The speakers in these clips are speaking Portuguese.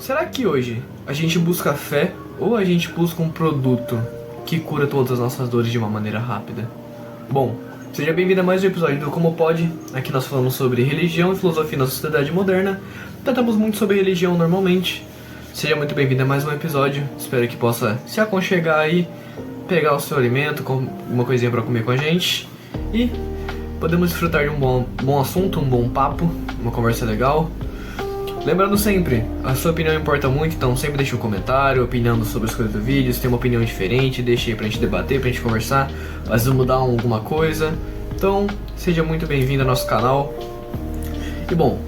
será que hoje a gente busca fé ou a gente busca um produto que cura todas as nossas dores de uma maneira rápida? Bom, seja bem-vindo a mais um episódio do Como Pode. Aqui nós falamos sobre religião e filosofia na sociedade moderna. Tratamos muito sobre religião normalmente. Seja muito bem-vindo a mais um episódio. Espero que possa se aconchegar aí, pegar o seu alimento, uma coisinha pra comer com a gente e podemos desfrutar de um bom assunto, um bom papo, uma conversa legal. Lembrando sempre, a sua opinião importa muito, então sempre deixe um comentário, opinando sobre as coisas do vídeo. Se tem uma opinião diferente, deixe aí pra gente debater, pra gente conversar, às vezes mudar alguma coisa. Então, seja muito bem-vindo ao nosso canal. E bom,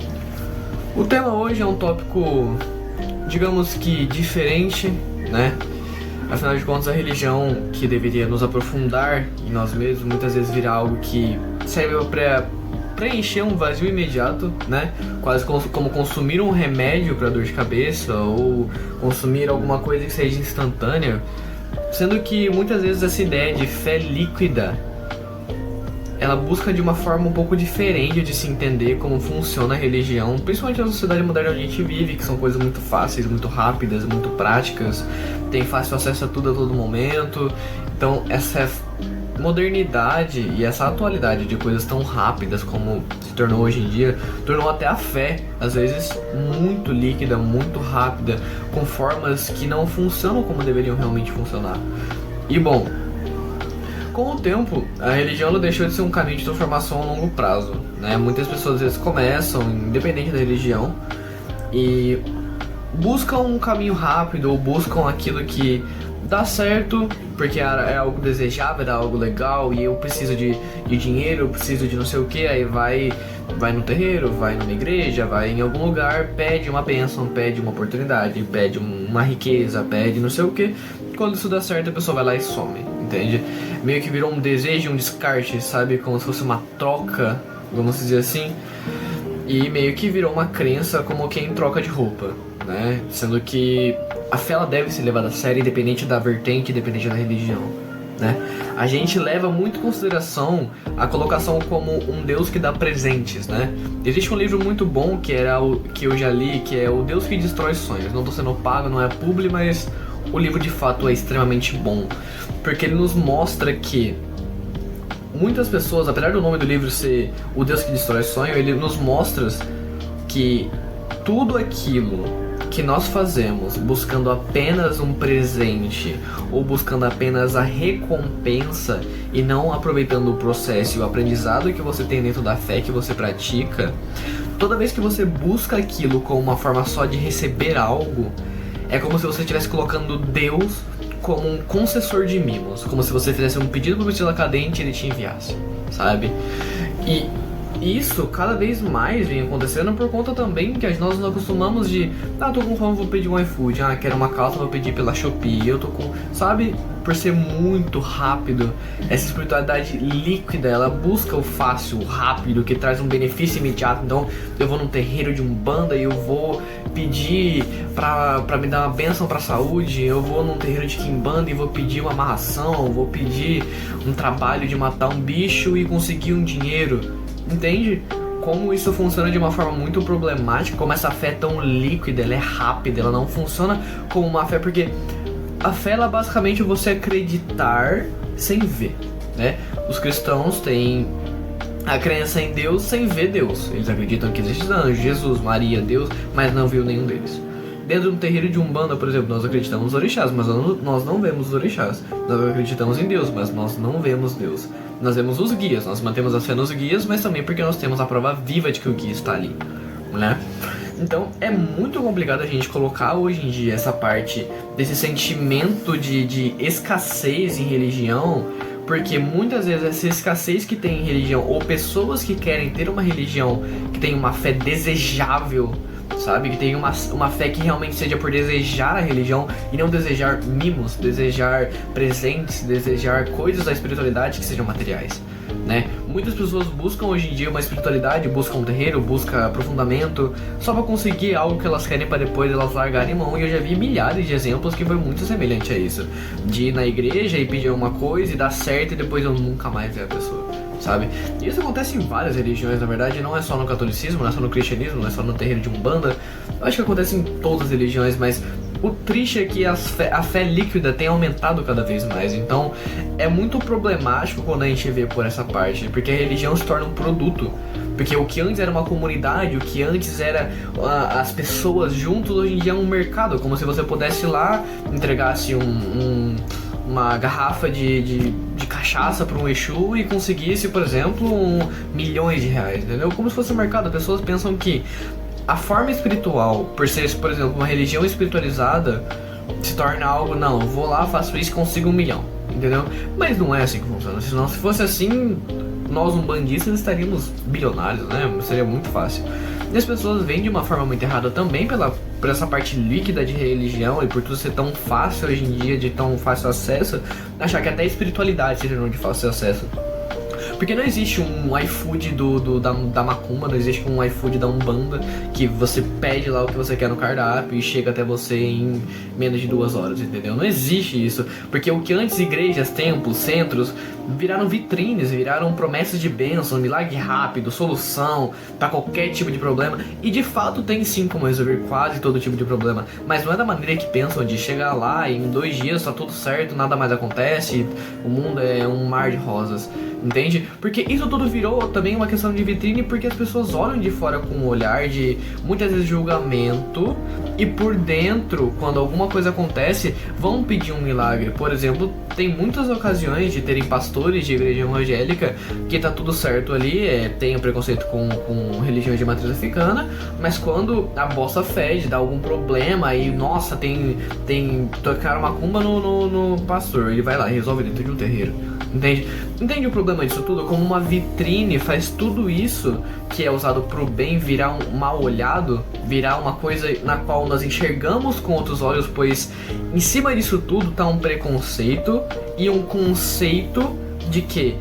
o tema hoje é um tópico, digamos que diferente, né? Afinal de contas, a religião que deveria nos aprofundar em nós mesmos, muitas vezes vira algo que serve para preencher um vazio imediato, né? Quase como consumir um remédio para dor de cabeça ou consumir alguma coisa que seja instantânea, sendo que muitas vezes essa ideia de fé líquida, ela busca de uma forma um pouco diferente de se entender como funciona a religião, principalmente na sociedade moderna onde a gente vive, que são coisas muito fáceis, muito rápidas, muito práticas, tem fácil acesso a tudo a todo momento. Então essa modernidade e essa atualidade de coisas tão rápidas como se tornou hoje em dia, tornou até a fé, às vezes, muito líquida, muito rápida, com formas que não funcionam como deveriam realmente funcionar. E bom, com o tempo, a religião ela deixou de ser um caminho de transformação a longo prazo, né? Muitas pessoas às vezes começam, independente da religião, e buscam um caminho rápido ou buscam aquilo que dá certo, porque é algo desejável, é algo legal, e eu preciso de dinheiro, eu preciso de não sei o que, aí vai no terreiro, vai numa igreja, vai em algum lugar, pede uma bênção, pede uma oportunidade, pede uma riqueza, pede não sei o que. Quando isso dá certo, a pessoa vai lá e some, entende? Meio que virou um desejo, um descarte, sabe? Como se fosse uma troca, vamos dizer assim. E meio que virou uma crença como quem troca de roupa, né? Sendo que a fé ela deve ser levada a sério, independente da vertente, independente da religião, né? A gente leva muito em consideração a colocação como um Deus que dá presentes, né? Existe um livro muito bom que eu já li, que é O Deus que Destrói Sonhos. Não tô sendo pago, não é publi, mas o livro de fato é extremamente bom, porque ele nos mostra que muitas pessoas, apesar do nome do livro ser O Deus que Destrói Sonho, ele nos mostra que tudo aquilo que nós fazemos buscando apenas um presente ou buscando apenas a recompensa e não aproveitando o processo e o aprendizado que você tem dentro da fé que você pratica, toda vez que você busca aquilo como uma forma só de receber algo, é como se você estivesse colocando Deus como um concessor de mimos, como se você fizesse um pedido pro Estrela Cadente e ele te enviasse, sabe? E isso cada vez mais vem acontecendo por conta também que nós nos acostumamos de tô com fome, vou pedir um iFood, quero uma calça, vou pedir pela Shopee, eu tô com, sabe? Por ser muito rápido, essa espiritualidade líquida, ela busca o fácil, o rápido, que traz um benefício imediato. Então eu vou num terreiro de Umbanda e eu vou pedir pra me dar uma bênção pra saúde, eu vou num terreiro de Quimbanda e vou pedir uma amarração, vou pedir um trabalho de matar um bicho e conseguir um dinheiro. Entende? Como isso funciona de uma forma muito problemática, como essa fé é tão líquida, ela é rápida, ela não funciona como uma fé, porque a fé ela basicamente você acreditar sem ver, né? Os cristãos têm a crença em Deus sem ver Deus. Eles acreditam que existe anjos, Jesus, Maria, Deus, mas não viu nenhum deles. Dentro do terreiro de Umbanda, por exemplo, nós acreditamos nos orixás, mas nós não vemos os orixás. Nós acreditamos em Deus, mas nós não vemos Deus. Nós vemos os guias, nós mantemos a fé nos guias, mas também porque nós temos a prova viva de que o guia está ali, né? Então é muito complicado a gente colocar hoje em dia essa parte desse sentimento de escassez em religião, porque muitas vezes essa escassez que tem em religião, ou pessoas que querem ter uma religião que tem uma fé desejável, sabe? Que tem uma fé que realmente seja por desejar a religião e não desejar mimos, desejar presentes, desejar coisas da espiritualidade que sejam materiais, né? Muitas pessoas buscam hoje em dia uma espiritualidade, buscam um terreiro, buscam aprofundamento, só pra conseguir algo que elas querem pra depois elas largarem mão. E eu já vi milhares de exemplos que foi muito semelhante a isso, de ir na igreja e pedir uma coisa e dar certo e depois eu nunca mais ver a pessoa, sabe? E isso acontece em várias religiões, na verdade, não é só no catolicismo, não é só no cristianismo, não é só no terreiro de Umbanda. Eu acho que acontece em todas as religiões, mas o triste é que a fé líquida tem aumentado cada vez mais. Então é muito problemático quando a gente vê por essa parte, porque a religião se torna um produto. Porque o que antes era uma comunidade, o que antes era as pessoas juntos, hoje em dia é um mercado. Como se você pudesse ir lá, entregasse uma garrafa de cachaça para um Exu e conseguisse, por exemplo, milhões de reais, entendeu? Como se fosse um mercado. As pessoas pensam que a forma espiritual, por ser, por exemplo, uma religião espiritualizada, se torna algo, não, eu vou lá, faço isso e consigo 1 milhão, entendeu? Mas não é assim que funciona. Senão, se fosse assim, nós umbandistas estaríamos bilionários, né? Seria muito fácil. E as pessoas veem de uma forma muito errada também por essa parte líquida de religião e por tudo ser tão fácil hoje em dia, de tão fácil acesso, achar que até a espiritualidade seja de fácil acesso. Porque não existe um iFood da Macumba, não existe um iFood da Umbanda que você pede lá o que você quer no cardápio e chega até você em menos de 2 horas, entendeu? Não existe isso, porque o que antes igrejas, templos, centros viraram vitrines, viraram promessas de bênção, milagre rápido, solução para qualquer tipo de problema, e de fato tem sim como resolver quase todo tipo de problema, mas não é da maneira que pensam de chegar lá e em 2 dias tá tudo certo, nada mais acontece, o mundo é um mar de rosas. Entende? Porque isso tudo virou também uma questão de vitrine, porque as pessoas olham de fora com um olhar de, muitas vezes, julgamento, e por dentro, quando alguma coisa acontece, vão pedir um milagre. Por exemplo, tem muitas ocasiões de terem pastores de igreja evangélica que tá tudo certo ali, tem o preconceito com religiões de matriz africana, mas quando a bossa fede, dá algum problema e, nossa, tocaram macumba no pastor, ele vai lá e resolve dentro de um terreiro. Entende o problema disso tudo? Como uma vitrine faz tudo isso que é usado pro bem virar um mal olhado, virar uma coisa na qual nós enxergamos com outros olhos, pois em cima disso tudo tá um preconceito e um conceito de que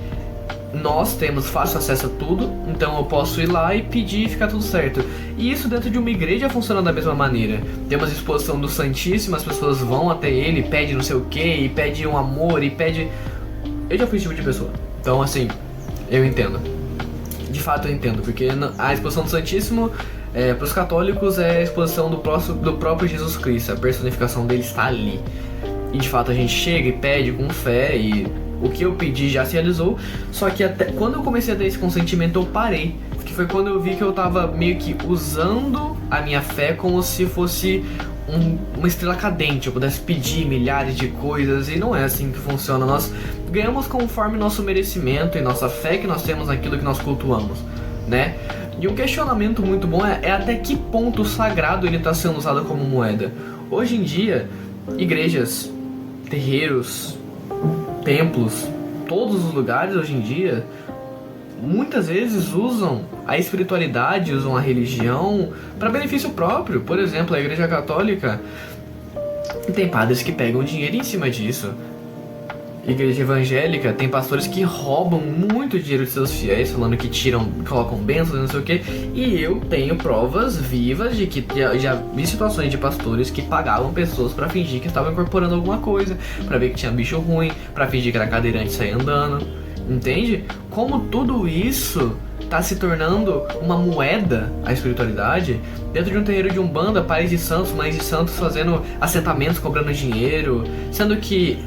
nós temos fácil acesso a tudo, então eu posso ir lá e pedir e ficar tudo certo. E isso dentro de uma igreja funciona da mesma maneira. Temos a exposição do Santíssimo, as pessoas vão até ele, pedem não sei o que, e pedem um amor, e pedem... Eu já fui esse tipo de pessoa, então assim, eu entendo. De fato eu entendo, porque a exposição do Santíssimo, para os católicos, é a exposição do próprio Jesus Cristo, a personificação dele está ali. E de fato a gente chega e pede com fé, e o que eu pedi já se realizou, só que até quando eu comecei a ter esse consentimento eu parei. Que foi quando eu vi que eu tava meio que usando a minha fé como se fosse uma estrela cadente, eu pudesse pedir milhares de coisas, e não é assim que funciona. Nós ganhamos conforme nosso merecimento e nossa fé que nós temos naquilo que nós cultuamos, né? E um questionamento muito bom é até que ponto o sagrado ele está sendo usado como moeda. Hoje em dia, igrejas, terreiros, templos, todos os lugares hoje em dia, muitas vezes usam a espiritualidade, usam a religião para benefício próprio. Por exemplo, a Igreja Católica tem padres que pegam dinheiro em cima disso. Igreja evangélica tem pastores que roubam muito dinheiro de seus fiéis, falando que colocam bênçãos, não sei o que. E eu tenho provas vivas de que já vi situações de pastores que pagavam pessoas para fingir que estavam incorporando alguma coisa, para ver que tinha bicho ruim, para fingir que era cadeirante e sair andando. Entende? Como tudo isso tá se tornando uma moeda, a espiritualidade, dentro de um terreiro de Umbanda, pais de santos, mães de santos fazendo assentamentos, cobrando dinheiro, sendo que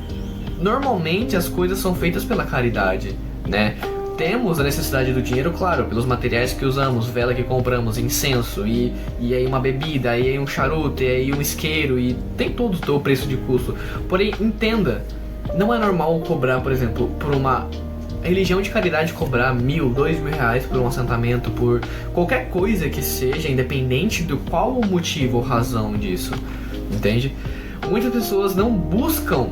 normalmente as coisas são feitas pela caridade, né? Temos a necessidade do dinheiro, claro, pelos materiais que usamos, vela que compramos, incenso, e aí uma bebida, e aí um charuto, e aí um isqueiro, e tem todo o preço de custo. Porém, entenda, não é normal cobrar, por exemplo, por uma religião de caridade, cobrar 1.000, 2.000 reais por um assentamento, por qualquer coisa que seja, independente do qual o motivo ou razão disso, entende? Muitas pessoas não buscam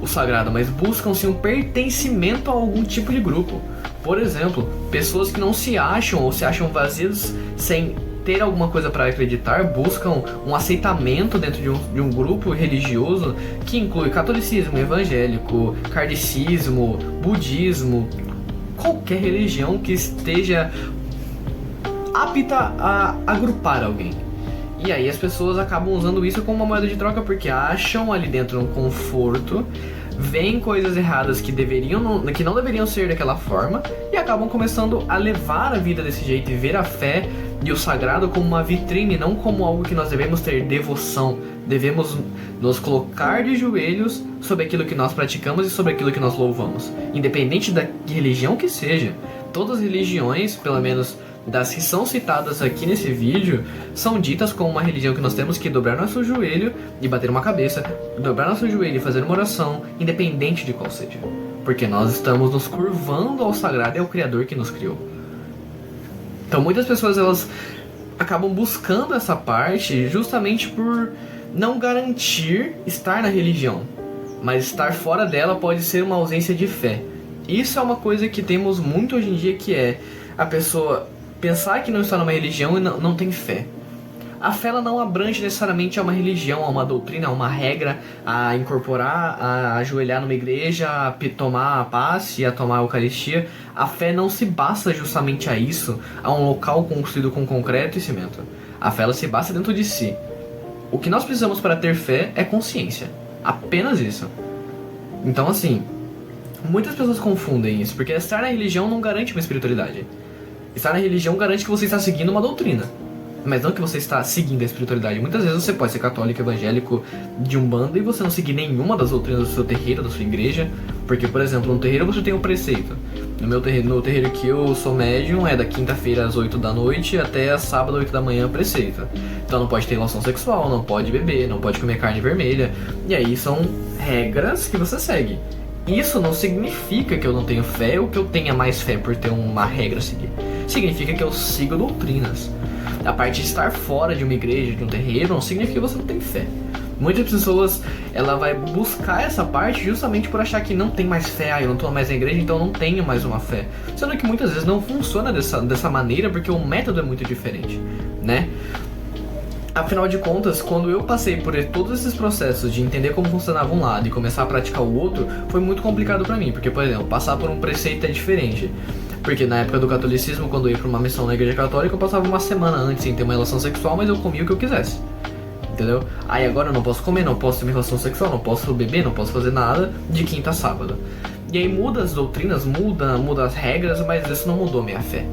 o sagrado, mas buscam sim um pertencimento a algum tipo de grupo. Por exemplo, pessoas que não se acham ou se acham vazias sem ter alguma coisa para acreditar, buscam um aceitamento dentro de um grupo religioso que inclui catolicismo, evangélico, kardecismo, budismo, qualquer religião que esteja apta a agrupar alguém. E aí as pessoas acabam usando isso como uma moeda de troca porque acham ali dentro um conforto veem coisas erradas que não deveriam ser daquela forma e acabam começando a levar a vida desse jeito e ver a fé e o sagrado como uma vitrine, não como algo que nós devemos ter devoção. Devemos nos colocar de joelhos sobre aquilo que nós praticamos e sobre aquilo que nós louvamos. Independente da religião que seja, todas as religiões, pelo menos das que são citadas aqui nesse vídeo, são ditas como uma religião que nós temos que dobrar nosso joelho e bater uma cabeça, dobrar nosso joelho e fazer uma oração, independente de qual seja. Porque nós estamos nos curvando ao sagrado e ao Criador que nos criou. Então muitas pessoas elas acabam buscando essa parte justamente por não garantir estar na religião, mas estar fora dela pode ser uma ausência de fé. Isso é uma coisa que temos muito hoje em dia, que é a pessoa pensar que não está numa religião e não tem fé. A fé ela não abrange necessariamente a uma religião, a uma doutrina, a uma regra, a incorporar, a ajoelhar numa igreja, a tomar a passe, a tomar a Eucaristia. A fé não se basta justamente a isso, a um local construído com concreto e cimento. A fé ela se basta dentro de si. O que nós precisamos para ter fé é consciência. Apenas isso. Então assim, muitas pessoas confundem isso, porque estar na religião não garante uma espiritualidade. Estar na religião garante que você está seguindo uma doutrina, mas não que você está seguindo a espiritualidade. Muitas vezes você pode ser católico, evangélico, de umbanda e você não seguir nenhuma das doutrinas do seu terreiro, da sua igreja. Porque, por exemplo, no terreiro você tem um preceito. No terreiro que eu sou médium, é da quinta-feira às 8 da noite até sábado às 8 da manhã preceito. Então não pode ter relação sexual, não pode beber, não pode comer carne vermelha. E aí são regras que você segue. Isso não significa que eu não tenho fé ou que eu tenha mais fé por ter uma regra a seguir. Significa que eu sigo doutrinas. A parte de estar fora de uma igreja, de um terreiro, não significa que você não tem fé. Muitas pessoas, ela vai buscar essa parte justamente por achar que não tem mais fé. Eu não estou mais na igreja, então eu não tenho mais uma fé. Sendo que muitas vezes não funciona dessa maneira, porque o método é muito diferente, né? Afinal de contas, quando eu passei por todos esses processos de entender como funcionava um lado e começar a praticar o outro, foi muito complicado pra mim. Porque, por exemplo, passar por um preceito é diferente. Porque na época do catolicismo, quando eu ia pra uma missão na igreja católica, eu passava uma semana antes sem ter uma relação sexual, mas eu comia o que eu quisesse. Entendeu? Aí agora eu não posso comer, não posso ter uma relação sexual, não posso beber, não posso fazer nada de quinta a sábado. E aí muda as doutrinas, muda as regras, mas isso não mudou minha fé.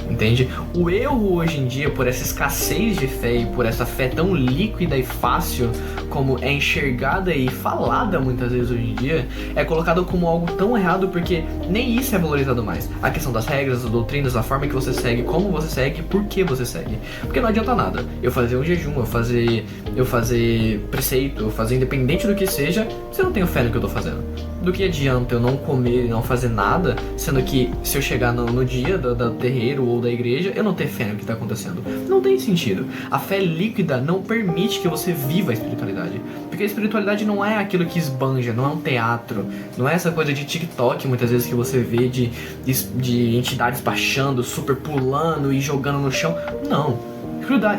Entende? O erro hoje em dia, por essa escassez de fé e por essa fé tão líquida e fácil como é enxergada e falada muitas vezes hoje em dia, é colocado como algo tão errado, porque nem isso é valorizado mais. A questão das regras, das doutrinas, a forma que você segue, como você segue, por que você segue. Porque não adianta nada eu fazer um jejum, eu fazer preceito, eu fazer independente do que seja, se eu não tenho fé no que eu tô fazendo. Do que adianta eu não comer e não fazer nada, sendo que se eu chegar no dia do terreiro ou da igreja, eu não ter fé no que está acontecendo. Não tem sentido. A fé líquida não permite que você viva a espiritualidade. Porque a espiritualidade não é aquilo que esbanja, não é um teatro, não é essa coisa de TikTok muitas vezes que você vê de entidades baixando, super pulando e jogando no chão. Não.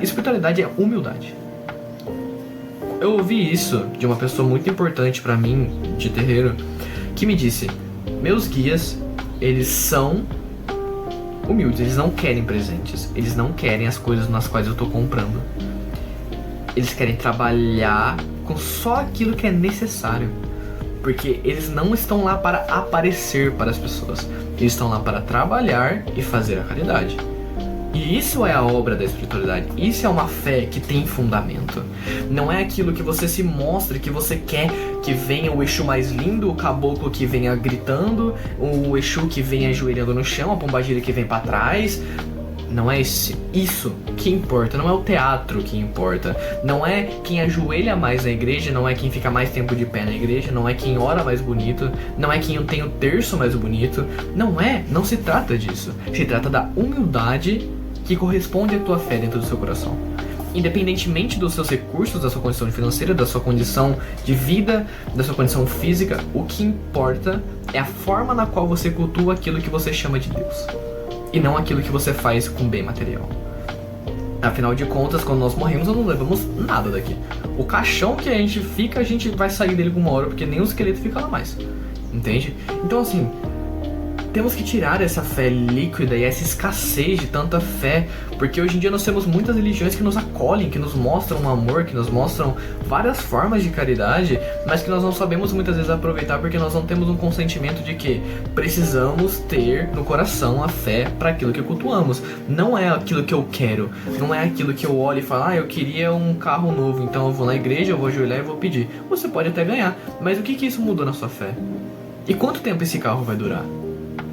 Espiritualidade é humildade. Eu ouvi isso de uma pessoa muito importante pra mim, de terreiro, que me disse: meus guias, eles são humildes, eles não querem presentes, eles não querem as coisas nas quais eu tô comprando. Eles querem trabalhar com só aquilo que é necessário, porque eles não estão lá para aparecer para as pessoas, eles estão lá para trabalhar e fazer a caridade. E isso é a obra da espiritualidade. Isso é uma fé que tem fundamento. Não é aquilo que você se mostra, que você quer que venha o Exu mais lindo, o caboclo que venha gritando, o Exu que venha ajoelhando no chão, a pombagira que vem pra trás. Não é isso que importa, não é o teatro que importa. Não é quem ajoelha mais na igreja, não é quem fica mais tempo de pé na igreja, não é quem ora mais bonito, não é quem tem o terço mais bonito. Não se trata disso. Se trata da humildade que corresponde à tua fé dentro do seu coração. Independentemente dos seus recursos, da sua condição financeira, da sua condição de vida, da sua condição física, o que importa é a forma na qual você cultua aquilo que você chama de Deus, e não aquilo que você faz com bem material. Afinal de contas, quando nós morremos, nós não levamos nada daqui. O caixão que a gente fica, a gente vai sair dele com uma hora, porque nem o esqueleto fica lá mais. Entende? Então assim, temos que tirar essa fé líquida e essa escassez de tanta fé, porque hoje em dia nós temos muitas religiões que nos acolhem, que nos mostram um amor, que nos mostram várias formas de caridade, mas que nós não sabemos muitas vezes aproveitar porque nós não temos um consentimento de que precisamos ter no coração a fé para aquilo que cultuamos. Não é aquilo que eu quero, não é aquilo que eu olho e falo, eu queria um carro novo, então eu vou na igreja, eu vou ajoelhar e vou pedir. Você pode até ganhar, mas o que isso mudou na sua fé? E quanto tempo esse carro vai durar?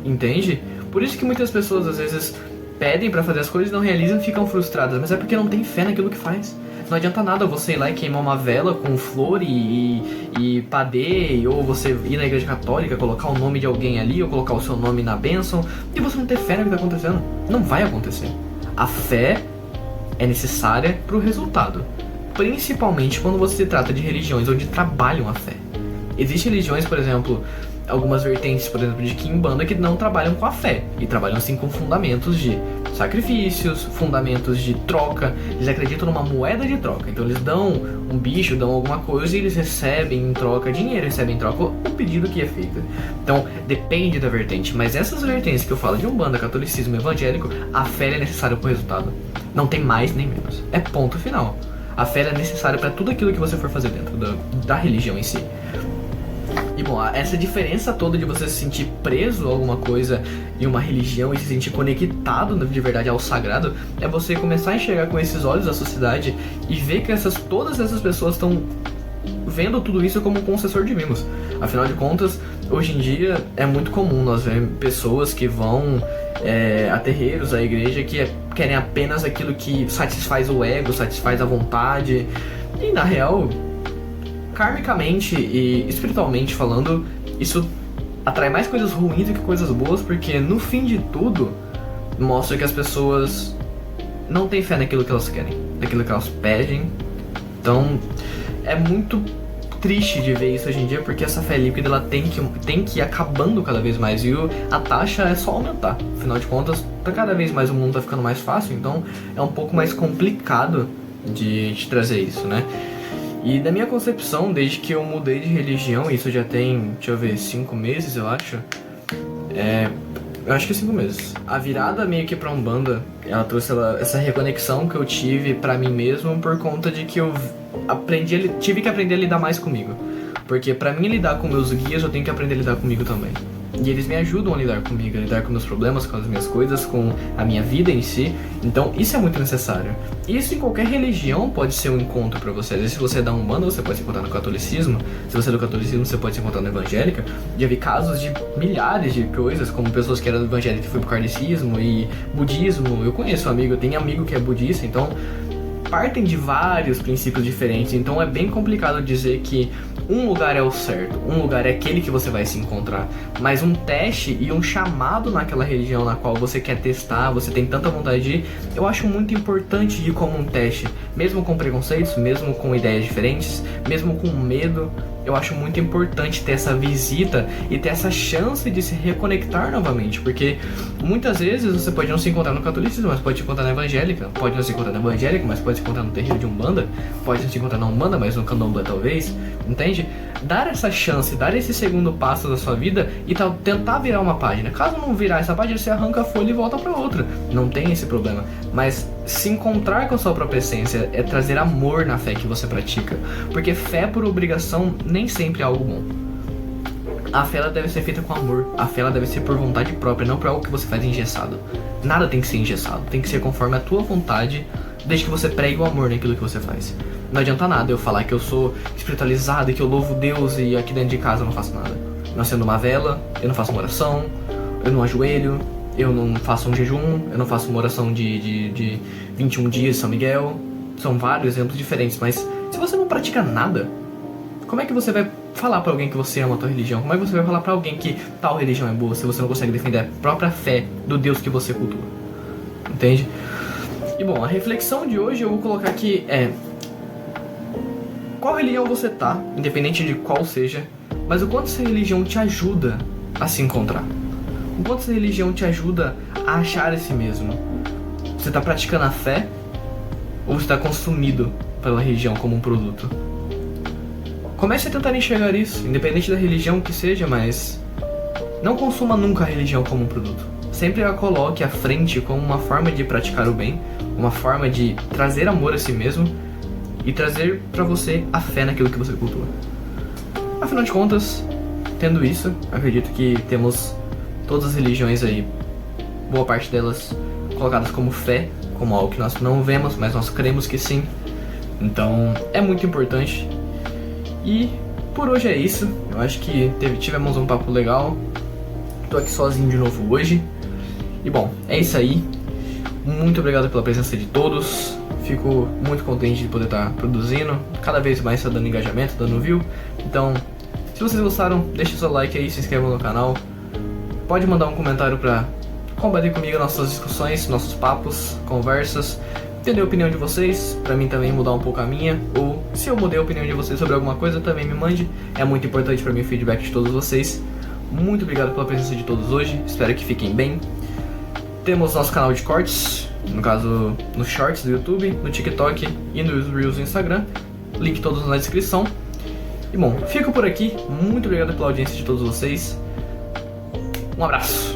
Entende? Por isso que muitas pessoas às vezes pedem pra fazer as coisas, não realizam e ficam frustradas, mas é porque não tem fé naquilo que faz. Não adianta nada você ir lá e queimar uma vela com flor e padê, ou você ir na igreja católica, colocar o nome de alguém ali, ou colocar o seu nome na bênção, e você não ter fé no que tá acontecendo. Não vai acontecer. A fé é necessária pro resultado, principalmente quando você se trata de religiões onde trabalham a fé. Existem religiões, por exemplo, algumas vertentes, por exemplo, de Kimbanda que não trabalham com a fé e trabalham sim com fundamentos de sacrifícios, fundamentos de troca. Eles acreditam numa moeda de troca, então eles dão um bicho, dão alguma coisa e eles recebem em troca dinheiro, recebem em troca o pedido que é feito. Então depende da vertente, mas essas vertentes que eu falo de Umbanda, catolicismo, evangélico, a fé é necessária para o resultado. Não tem mais nem menos, é ponto final. A fé é necessária para tudo aquilo que você for fazer dentro da religião em si. E bom, essa diferença toda de você se sentir preso a alguma coisa em uma religião e se sentir conectado de verdade ao sagrado, é você começar a enxergar com esses olhos da sociedade e ver que todas essas pessoas estão vendo tudo isso como um concessor de mimos. Afinal de contas, hoje em dia é muito comum nós ver pessoas que vão a terreiros, à igreja, que querem apenas aquilo que satisfaz o ego, satisfaz a vontade, e na real, karmicamente e espiritualmente falando, isso atrai mais coisas ruins do que coisas boas, porque no fim de tudo mostra que as pessoas não têm fé naquilo que elas querem, naquilo que elas pedem. Então é muito triste de ver isso hoje em dia, porque essa fé líquida ela tem que ir acabando cada vez mais, e a taxa é só aumentar. Afinal de contas, cada vez mais o mundo tá ficando mais fácil, então é um pouco mais complicado de trazer isso, né? E da minha concepção, desde que eu mudei de religião, isso já tem, 5 meses, eu acho. Eu acho que 5 meses. A virada meio que pra Umbanda, ela trouxe essa reconexão que eu tive pra mim mesmo por conta de que eu tive que aprender a lidar mais comigo. Porque pra mim lidar com meus guias, eu tenho que aprender a lidar comigo também. E eles me ajudam a lidar comigo, a lidar com meus problemas, com as minhas coisas, com a minha vida em si. Então isso é muito necessário. Isso em qualquer religião pode ser um encontro pra você. Às vezes, se você é da Umbanda, você pode se encontrar no catolicismo. Se você é do catolicismo, você pode se encontrar na evangélica. Já vi casos de milhares de coisas, como pessoas que eram do evangélico que foi pro kardecismo e budismo. Eu conheço um amigo, eu tenho amigo que é budista, então partem de vários princípios diferentes. Então é bem complicado dizer que um lugar é o certo, um lugar é aquele que você vai se encontrar, mas um teste e um chamado naquela religião na qual você quer testar, você tem tanta vontade de ir, eu acho muito importante ir como um teste, mesmo com preconceitos, mesmo com ideias diferentes, mesmo com medo. Eu acho muito importante ter essa visita e ter essa chance de se reconectar novamente, porque muitas vezes você pode não se encontrar no catolicismo, mas pode se encontrar na evangélica, pode não se encontrar na evangélica, mas pode se encontrar no terreiro de Umbanda, pode não se encontrar na Umbanda, mas no Candomblé talvez, entende? Dar essa chance, dar esse segundo passo da sua vida e tentar virar uma página. Caso não virar essa página, você arranca a folha e volta pra outra, não tem esse problema, mas se encontrar com a sua própria essência é trazer amor na fé que você pratica, porque fé por obrigação nem sempre é algo bom. A fé ela deve ser feita com amor, a fé ela deve ser por vontade própria, não por algo que você faz engessado. Nada tem que ser engessado, tem que ser conforme a tua vontade, desde que você pregue o amor naquilo que você faz. Não adianta nada eu falar que eu sou espiritualizado e que eu louvo Deus e aqui dentro de casa eu não faço nada. Não acendo uma vela, eu não faço uma oração, eu não ajoelho, eu não faço um jejum, eu não faço uma oração de 21 dias de São Miguel. São vários exemplos diferentes, mas se você não pratica nada, como é que você vai falar pra alguém que você ama a tua religião? Como é que você vai falar pra alguém que tal religião é boa se você não consegue defender a própria fé do Deus que você cultua? Entende? E bom, a reflexão de hoje eu vou colocar aqui qual religião você tá, independente de qual seja, mas o quanto essa religião te ajuda a se encontrar. O quanto essa religião te ajuda a achar a si mesmo. Você tá praticando a fé ou você tá consumido pela religião como um produto? Comece a tentar enxergar isso, independente da religião que seja, mas não consuma nunca a religião como um produto. Sempre a coloque à frente como uma forma de praticar o bem, uma forma de trazer amor a si mesmo e trazer pra você a fé naquilo que você cultua. Afinal de contas, tendo isso, acredito que temos todas as religiões aí, boa parte delas colocadas como fé, como algo que nós não vemos, mas nós cremos que sim. Então é muito importante. E por hoje é isso. Eu acho que tivemos um papo legal. Tô aqui sozinho de novo hoje. E bom, é isso aí. Muito obrigado pela presença de todos. Fico muito contente de poder estar produzindo. Cada vez mais está dando engajamento, dando view. Então, se vocês gostaram, deixa o seu like aí, se inscreva no canal. Pode mandar um comentário pra combater comigo nossas discussões, nossos papos, conversas. Entender a opinião de vocês, pra mim também mudar um pouco a minha. Ou se eu mudei a opinião de vocês sobre alguma coisa, também me mande. É muito importante pra mim o feedback de todos vocês. Muito obrigado pela presença de todos hoje. Espero que fiquem bem. Temos nosso canal de cortes, no caso no Shorts do YouTube, no TikTok e nos Reels do Instagram. Link todos na descrição. E bom, fico por aqui. Muito obrigado pela audiência de todos vocês. Um abraço.